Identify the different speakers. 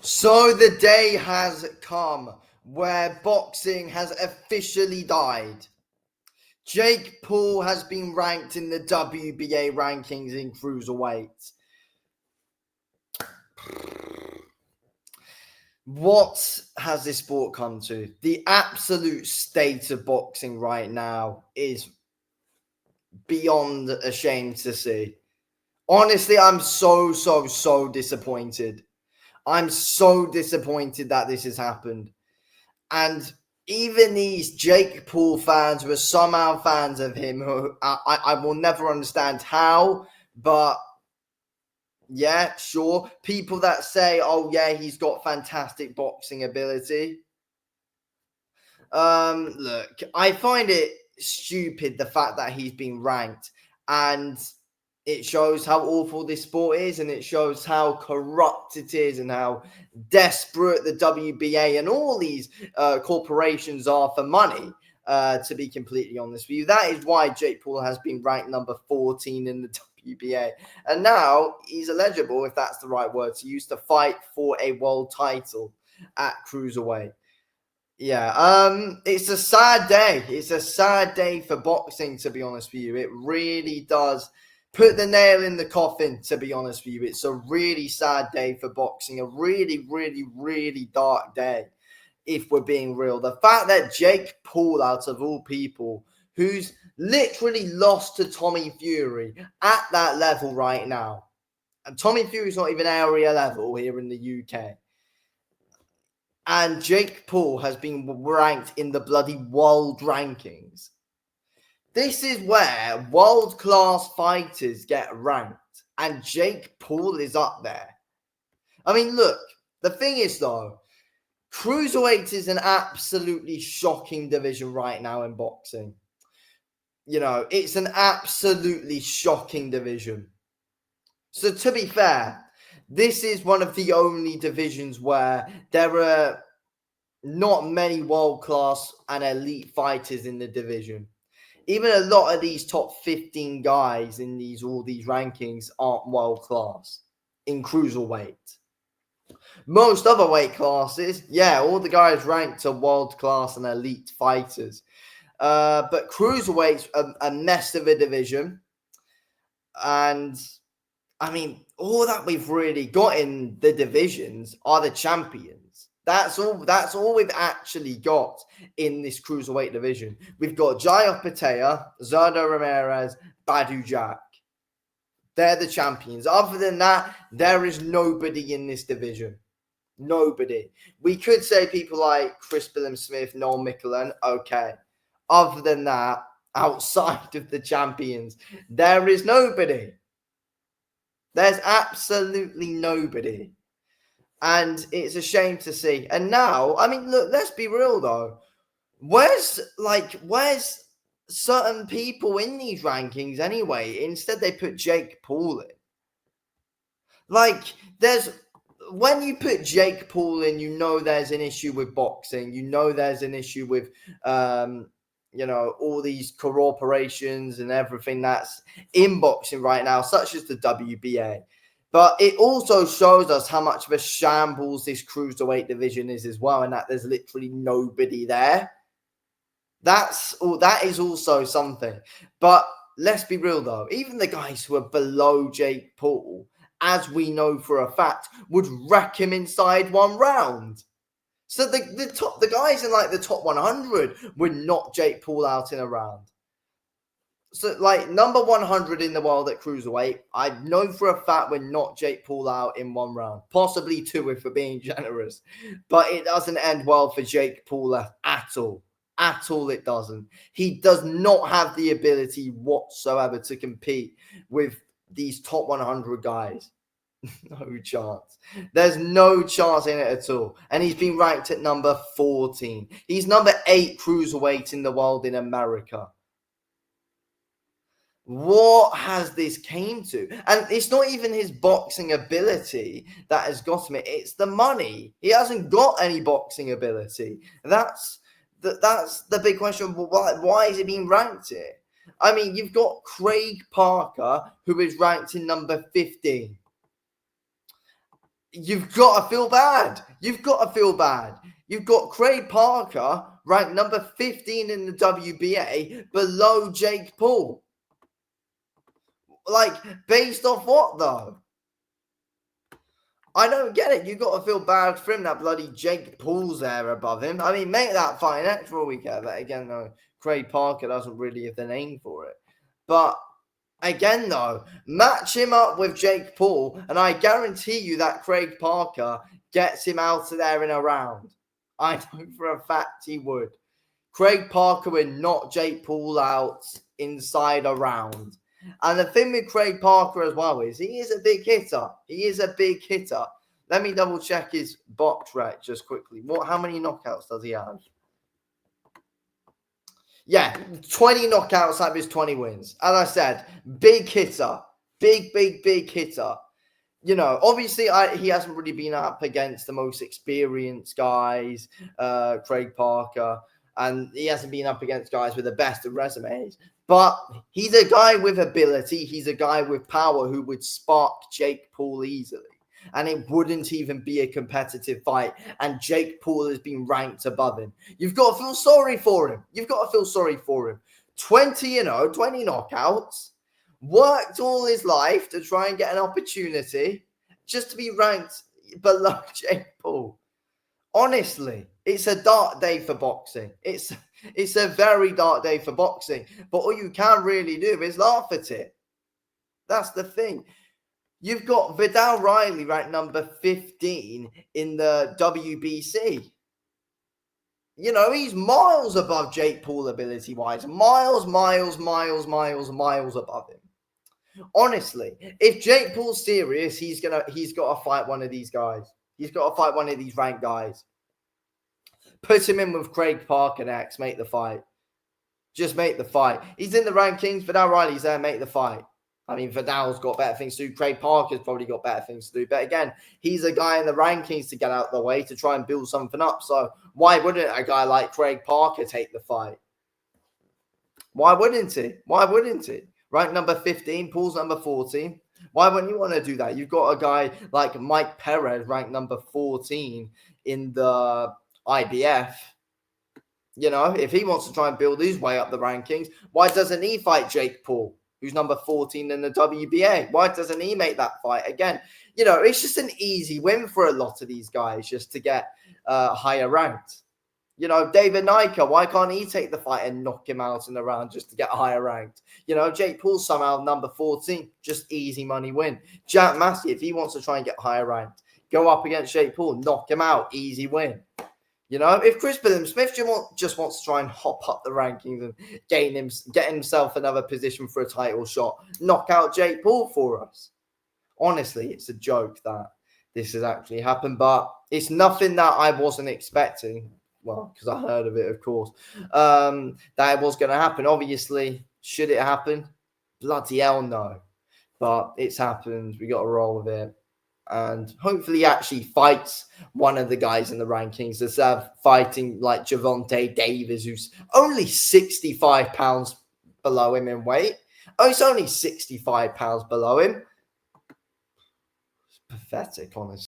Speaker 1: So the day has come where boxing has officially died. Jake Paul has been ranked in the WBA rankings in Cruiserweight. What has this sport come to? The absolute state of boxing right now is beyond a shame to see. Honestly, I'm so disappointed. I'm so disappointed that this has happened. And even these Jake Paul fans who are somehow fans of him, who I will never understand how, but yeah, sure. People that say, oh yeah, he's got fantastic boxing ability. Look, I find it stupid the fact that he's been ranked, and it shows how awful this sport is, and it shows how corrupt it is, and how desperate the WBA and all these corporations are for money. To be completely honest with you, that is why Jake Paul has been ranked number 14 in the WBA, and now he's eligible, if that's the right word to use, to fight for a world title at Cruiserweight. Yeah, it's a sad day. It's a sad day for boxing, to be honest with you. It really does put the nail in the coffin, to be honest with you. It's a really sad day for boxing, a really dark day, if we're being real. The fact that Jake Paul, out of all people, who's literally lost to Tommy Fury at that level right now, and Tommy Fury's not even area level here in the UK. And Jake Paul has been ranked in the bloody world rankings. This is where world-class fighters get ranked. And Jake Paul is up there. I mean, look, the thing is, though, Cruiserweight is an absolutely shocking division right now in boxing. You know, it's an absolutely shocking division. So, to be fair, this is one of the only divisions where there are not many world-class and elite fighters in the division. Even a lot of these top 15 guys in all these rankings aren't world-class in Cruiserweight. Most other weight classes, yeah, all the guys ranked are world-class and elite fighters. But Cruiserweight's a mess of a division. And I mean, all that we've really got in the divisions are the champions. That's all we've actually got in this Cruiserweight division. We've got Jai Patea, Zerdo Ramirez, Badu Jack. They're the champions. Other than that, there is nobody in this division. Nobody. We could say people like Chris Billam-Smith, Noel Micklin. Okay. Other than that, outside of the champions, there is nobody. There's absolutely nobody. And it's a shame to see. And now, I mean, look, let's be real though. Where's certain people in these rankings anyway? Instead, they put Jake Paul in. Like, when you put Jake Paul in, you know there's an issue with boxing. You know there's an issue with all these corporations and everything that's in boxing right now, such as the WBA. But it also shows us how much of a shambles this Cruiserweight division is as well, and that there's literally nobody there. That is also something. But let's be real though, even the guys who are below Jake Paul, as we know for a fact, would wreck him inside one round. So the guys in like the top 100 would knock Jake Paul out in a round. So like number 100 in the world at Cruiserweight, I know for a fact would knock Jake Paul out in one round, possibly two if we're being generous. But it doesn't end well for Jake Paul at all. At all, it doesn't. He does not have the ability whatsoever to compete with these top 100 guys. No chance. There's no chance in it at all. And he's been ranked at number 14. He's number 8 cruiserweight in the world in America. What has this came to? And it's not even his boxing ability that has got him. It's the money. He hasn't got any boxing ability. That's the big question. Why is he being ranked here? I mean, you've got Craig Parker, who is ranked in number 15. You've got to feel bad. You've got to feel bad. You've got Craig Parker ranked number 15 in the WBA below Jake Paul. Like, based off what, though? I don't get it. You've got to feel bad for him that bloody Jake Paul's there above him. I mean, make that fight an extra weekend. But again, though, Craig Parker doesn't really have the name for it. But again, though, match him up with Jake Paul, and I guarantee you that Craig Parker gets him out of there in a round. I know for a fact he would. Craig Parker would knock Jake Paul out inside a round. And the thing with Craig Parker as well is he is a big hitter. He is a big hitter. Let me double check his box rec just quickly. How many knockouts does he have? Yeah, 20 knockouts out of his 20 wins. As I said, big hitter. Big hitter. You know, obviously, he hasn't really been up against the most experienced guys, Craig Parker, and he hasn't been up against guys with the best of resumes. But he's a guy with ability. He's a guy with power who would spark Jake Paul easily. And it wouldn't even be a competitive fight. And Jake Paul has been ranked above him. You've got to feel sorry for him. 20-0, 20 knockouts. Worked all his life to try and get an opportunity just to be ranked below Jake Paul. Honestly, it's a dark day for boxing. It's a very dark day for boxing. But all you can really do is laugh at it. That's the thing. You've got Vidal Riley ranked number 15 in the WBC. You know, he's miles above Jake Paul ability-wise. Miles above him. Honestly, if Jake Paul's serious, he's got to fight one of these guys. He's got to fight one of these ranked guys. Put him in with Craig Parker next. Make the fight. Just make the fight. He's in the rankings. Vidal Riley's there. Make the fight. I mean, Vidal's got better things to do. Craig Parker's probably got better things to do. But again, he's a guy in the rankings to get out of the way to try and build something up. So why wouldn't a guy like Craig Parker take the fight? Why wouldn't he? Ranked number 15, Paul's number 14. Why wouldn't you want to do that? You've got a guy like Mike Perez ranked number 14 in the IBF. You know, if he wants to try and build his way up the rankings, why doesn't he fight Jake Paul, who's number 14 in the WBA? Why doesn't he make that fight? Again, you know, it's just an easy win for a lot of these guys just to get higher ranked. You know, David Nyka, why can't he take the fight and knock him out in the round just to get higher ranked? You know, Jake Paul somehow number 14, just easy money win. Jack Massey, if he wants to try and get higher ranked, go up against Jake Paul, knock him out, easy win. You know, if Chris Smith just wants to try and hop up the rankings and get himself another position for a title shot, knock out Jake Paul for us. Honestly, it's a joke that this has actually happened, but it's nothing that I wasn't expecting. Well, because I heard of it, of course, that it was going to happen. Obviously, should it happen? Bloody hell no. But it's happened. We got to roll with it. And hopefully he actually fights one of the guys in the rankings instead of fighting like Gervonta Davis, who's only 65 pounds below him in weight. Oh, he's only 65 pounds below him. It's pathetic, honestly.